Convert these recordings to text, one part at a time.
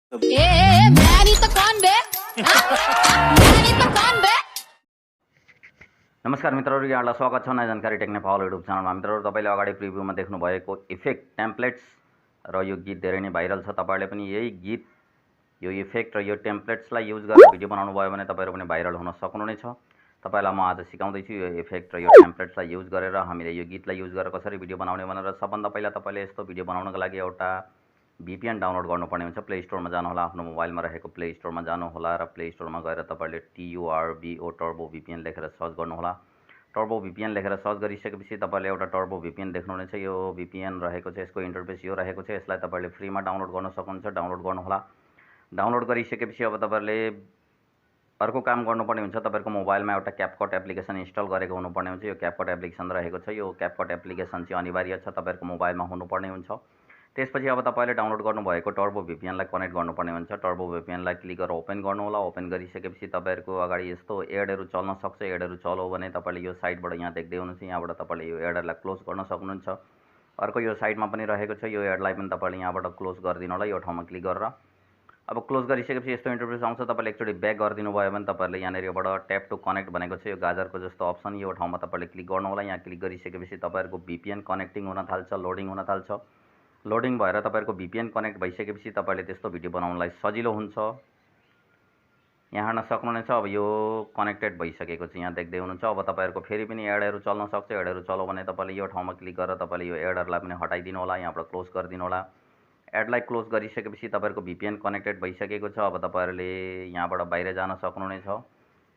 नमस्कार मित्रहरू, यहाँलाई स्वागत छ नयाँ जानकारी टेक्नेपाल युट्युब च्यानलमा। मित्रहरू, तपाईले अगाडि प्रिभ्यूमा देख्नुभएको इफेक्ट टेम्प्लेट्स र यो गीत धेरै नै भाइरल छ। तपाईले पनि यही गीत, यो इफेक्ट र यो टेम्प्लेट्सलाई युज गरेर भिडियो बनाउनु भयो भने तपाईहरु पनि भाइरल हुन सक्नुहुनेछ। तपाईलाई म आज सिकाउँदै छु यो इफेक्ट र यो टेम्प्लेट्सलाई युज गरेर हामीले यो गीतलाई युज गरेर कसरी भिडियो बनाउने भनेर। सबभन्दा पहिला तपाईले यस्तो भिडियो बनाउनको लागि एउटा VPN डाउनलोड गर्नुपर्ने हुन्छ। प्ले स्टोरमा जानुहोला, आफ्नो मोबाइलमा रहेको प्ले स्टोरमा जानुहोला र प्ले स्टोरमा गएर तपाईले TURBO टर्बो VPN लेखेर सर्च गर्नुहोला। टर्बो VPN लेखेर सर्च गरिसकेपछि तपाईले एउटा टर्बो VPN देख्नुहुनेछ। यो VPN रहेको छ, यसको इन्टरफेस यो रहेको छ। यसलाई तपाईले फ्रीमा डाउनलोड गर्न सक्नुहुन्छ। डाउनलोड गर्नुहोला। डाउनलोड गरिसकेपछि अब तपाईले अर्को काम गर्नुपर्ने हुन्छ। तपाईहरुको मोबाइलमा एउटा CapCut एप्लिकेसन इन्स्टल गरेको हुनुपर्ने हुन्छ। यो CapCut एप्लिकेसन रहेको छ। यो CapCut एप्लिकेसन चाहिँ अनिवार्य छ, तपाईहरुको मोबाइलमा हुनुपर्ने हुन्छ। त्यसपछि अब तपाईले डाउनलोड गर्नुभएको टर्बो VPN लाई कनेक्ट गर्नुपर्ने हुन्छ। टर्बो VPN लाई क्लिक गरेर ओपन गर्नुहोला। ओपन गरिसकेपछि तपाईहरुको अगाडि यस्तो एडहरु चल्न सक्छ। एडहरु चल्यो भने तपाईले यो साइटबाट यहाँ देख्दै हुनुहुन्छ, यहाँबाट तपाईले यो एडहरुलाई क्लोज गर्न सक्नुहुन्छ। अर्को यो साइटमा पनि रहेको छ, यो एडलाई पनि तपाईले यहाँबाट क्लोज गरिदिनु होला यो ठाउँमा क्लिक गरेर। अब क्लोज गरिसकेपछि यस्तो इन्टरफेस आउँछ। तपाईले एकचोटी ब्याक गरिदिनु भयो भने तपाईहरुले यहाँनेरिबाट ट्याप टु कनेक्ट भनेको छ, यो गाजरको जस्तो अप्सन, यो ठाउँमा तपाईले क्लिक गर्नु होला। यहाँ क्लिक गरिसकेपछि तपाईहरुको VPN कनेक्टिङ हुन थाल्छ, लोडिङ हुन थाल्छ। लोडिङ भएर तपाईहरुको VPN कनेक्ट भइसकेपछि तपाईले त्यस्तो भिडियो बनाउनलाई सजिलो हुन्छ। यहाँ हेर्न सक्नुहुनेछ, अब यो कनेक्टेड भइसकेको छ, यहाँ देख्दै हुनुहुन्छ। अब तपाईहरुको फेरि पनि एडहरु चल्न सक्छ। एडहरु चल्यो भने तपाईले यो ठाउँमा क्लिक गरेर तपाईले यो एडहरुलाई पनि हटाइदिनु होला, यहाँबाट क्लोज गरिदिनु होला। एडलाई क्लोज गरिसकेपछि तपाईहरुको VPN कनेक्टेड भइसकेको छ। अब तपाईहरुले यहाँबाट बाहिर जान सक्नुहुनेछ।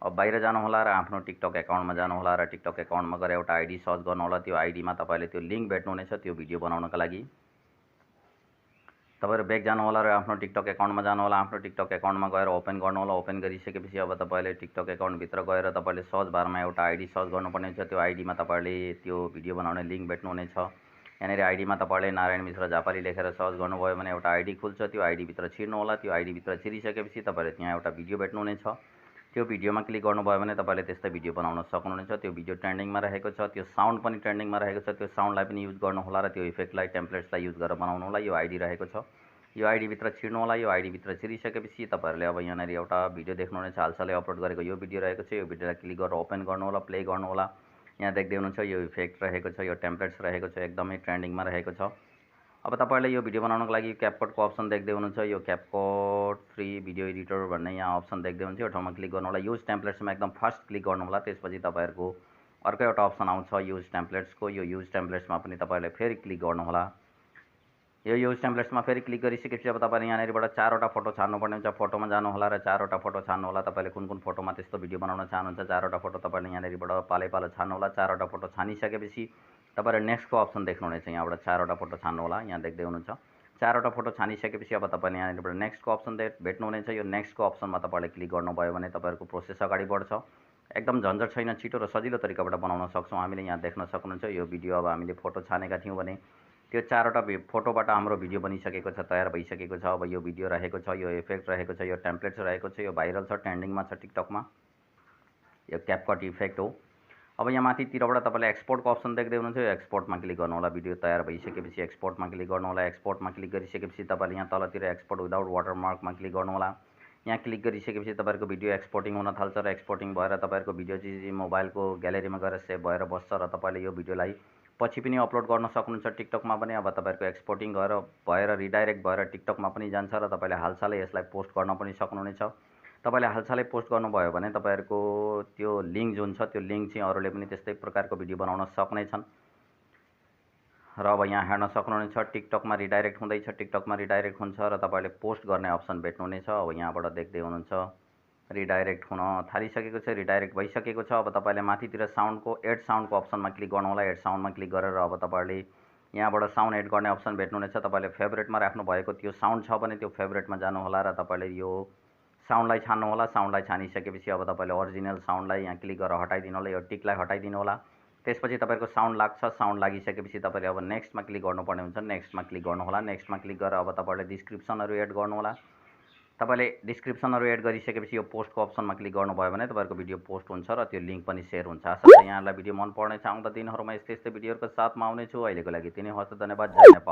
अब बाहिर जानु होला र आफ्नो टिकटक एकाउन्टमा जानु होला र टिकटक एकाउन्टमा गएर एउटा आइडी सर्च गर्नु होला। त्यो आइडीमा तपाईले त्यो लिंक भेट्नुहुनेछ त्यो भिडियो बनाउनका लागि। तपाईहरु ब्याक जानु होला र आफ्नो टिकटक एकाउन्टमा जानु होला। आफ्नो टिकटक एकाउन्टमा गएर ओपन गर्नु होला। ओपन गरिसकेपछि अब तपाईले टिकटक एकाउन्ट भित्र गएर तपाईले सर्च बारमा एउटा आइडी सर्च गर्नुपर्ने हुन्छ। त्यो आइडीमा तपाईले त्यो भिडियो बनाउने लिंक भेट्नुहुनेछ। यहाँनेरि आइडीमा तपाईले नारायण मिश्र झापाली लेखेर सर्च गर्नुभयो भने एउटा आइडी खुल्छ। त्यो आइडी भित्र छिर्नु होला। त्यो आइडी भित्र छिरिसकेपछि तपाईले त्यहाँ एउटा भिडियो भेट्नुहुनेछ। त्यो भिडियोमा क्लिक गर्नुभयो भने तपाईले त्यस्तै भिडियो बनाउन सक्नुहुनेछ। त्यो भिडियो ट्रेन्डिङमा रहेको छ, त्यो साउन्ड पनि ट्रेन्डिङमा रहेको छ। त्यो साउन्डलाई पनि युज गर्नु होला र त्यो इफेक्टलाई टेम्प्लेट्सलाई युज गरेर बनाउनु होला। यो आइडी रहेको छ, यो आइडी भित्र छिर्नु होला। यो आइडी भित्र छिरिसकेपछि तपाईहरुले अब यहाँनेरि एउटा भिडियो देख्नुहुनेछ, हालसालै अपलोड गरेको यो भिडियो रहेको छ। यो भिडियोलाई क्लिक गरेर ओपन गर्नु होला, प्ले गर्नु होला। यहाँ देख्दै हुनुहुन्छ यो इफेक्ट रहेको छ, यो टेम्प्लेट्स रहेको छ, एकदमै ट्रेन्डिङमा रहेको छ। अब तपाईहरुले यो भिडियो बनाउनको लागि CapCut को अप्सन देख्दै हुनुहुन्छ। यो CapCut फ्री भिडियो एडिटर भन्ने यहाँ अप्सन देख्दै हुनुहुन्छ। यो ठाउँमा क्लिक गर्नु होला। युज टेम्प्लेट्समा एकदम फर्स्ट क्लिक गर्नु होला। त्यसपछि तपाईहरुको अर्को एउटा अप्सन आउँछ युज टेम्प्लेट्सको। यो युज टेम्प्लेट्समा पनि तपाईहरुले फेरि क्लिक गर्नु होला। यो युज टेम्प्लेट्समा फेरि क्लिक गरिसकेपछि अब तपाईले यहाँनेरिबाट चारवटा फोटो छान्नुपर्ने हुन्छ। फोटोमा जानु होला र चारवटा फोटो छान्नु होला। तपाईले कुन कुन फोटोमा त्यस्तो भिडियो बनाउन चाहनुहुन्छ चारवटा फोटो तपाईले यहाँनेरिबाट पालै-पालो छान्नु होला। चारवटा फोटो छानिसकेपछि तपाईले नेक्स्टको अप्सन देख्नुहुनेछ, यहाँबाट चारवटा फोटो छान्नु होला। यहाँ देख्दै हुनुहुन्छ चारवटा फोटो छानिसकेपछि अब तपाईले यहाँनेरिबाट नेक्स्टको अप्सन भेट्नुहुनेछ। यो नेक्स्टको अप्सनमा तपाईले क्लिक गर्नुभयो भने तपाईहरुको प्रोसेस अगाडि बढ्छ। एकदम झन्झट छैन, छिटो र सजिलो तरिकाबाट बनाउन सक्छौं हामीले। यहाँ देख्न सक्नुहुन्छ यो भिडियो अब हामीले फोटो छानेका थियौं भने त्यो चारवटा फोटोबाट हाम्रो भिडियो बनिसकेको छ, तयार भइसकेको छ। अब यो भिडियो रहेको छ, यो इफेक्ट रहेको छ, यो टेम्प्लेट्स रहेको छ, यो भाइरल छ, ट्रेन्डिङमा छ टिकटकमा। यो CapCut इफेक्ट हो। अब यहाँ माथितिरबाट तपाईले एक्सपोर्टको अप्सन देख्दै हुनुहुन्छ। यो एक्सपोर्टमा क्लिक गर्नु होला। भिडियो तयार भइसकेपछि एक्सपोर्टमा क्लिक गर्नु होला। एक्सपोर्टमा क्लिक गरिसकेपछि तपाईले यहाँ तलतिर एक्सपोर्ट विदाउट वाटरमार्कमा क्लिक गर्नु होला। यहाँ क्लिक गरिसकेपछि तपाईहरुको भिडियो एक्सपोर्टिङ हुन थाल्छ र एक्सपोर्टिङ भएर तपाईहरुको भिडियो चाहिँ मोबाइलको ग्यालेरीमा गएर सेभ भएर बस्छ र तपाईले यो भिडियोलाई पछि पनि अपलोड गर्न सक्नुहुन्छ टिकटकमा पनि। अब तपाईहरुको एक्सपोर्टिङ भएर रिडाइरेक्ट भएर टिकटकमा पनि जान्छ र तपाईले हालसालै यसलाई पोस्ट गर्न पनि सक्नुहुनेछ। तपाईले हालसालै पोस्ट गर्नुभयो भने तपाईहरुको त्यो लिंक जुन छ त्यो लिंक चाहिँ अरूले पनि त्यस्तै प्रकारको भिडियो बनाउन सक्नेछन्। र अब यहाँ हेर्न सक्नुहुनेछ टिकटकमा रिडाइरेक्ट हुँदैछ, टिकटकमा रिडाइरेक्ट हुन्छ र तपाईले पोस्ट गर्ने अप्सन भेट्नुहुनेछ। अब यहाँबाट देख्दै हुनुहुन्छ रिडाइरेक्ट हुन थालिसकेको छ, रिडाइरेक्ट भइसकेको छ। अब तपाईले माथितिर साउन्डको एड साउन्डको अप्सनमा क्लिक गर्नु होला। एड साउन्डमा क्लिक गरेर अब तपाईले यहाँबाट साउन्ड एड गर्ने अप्सन भेट्नुहुनेछ। तपाईले फेभरेटमा राख्नु भएको त्यो साउन्ड छ भने त्यो फेभरेटमा जानु होला र तपाईले यो साउन्डलाई छान्नु होला। साउन्डलाई छानिसकेपछि अब तपाईले ओरिजिनल साउन्डलाई यहाँ क्लिक गरेर हटाइदिनु होला। यो टिकलाई हटाइदिनु होला। त्यसपछि तपाईहरुको साउन्ड लाग्छ। साउन्ड लागिसकेपछि तपाईले अब नेक्स्टमा क्लिक गर्नुपर्ने हुन्छ। नेक्स्टमा क्लिक गर्नु होला। नेक्स्टमा क्लिक गरेर अब तपाईले डिस्क्रिप्सनहरु एड गर्नु होला। तपाईले डिस्क्रिप्सनहरु एड गरिसकेपछि यो पोस्टको अप्सनमा क्लिक गर्नुभयो भने तपाईहरुको भिडियो पोस्ट हुन्छ र त्यो लिंक पनि शेयर हुन्छ। आशा छ यहाँलाई भिडियो मन पर्नेछ। आउँदा दिनहरुमा यस्तै भिडियोहरुको साथमा आउने छु। अहिलेको लागि यति नै। हस्त, धन्यवाद। जय नेपाल।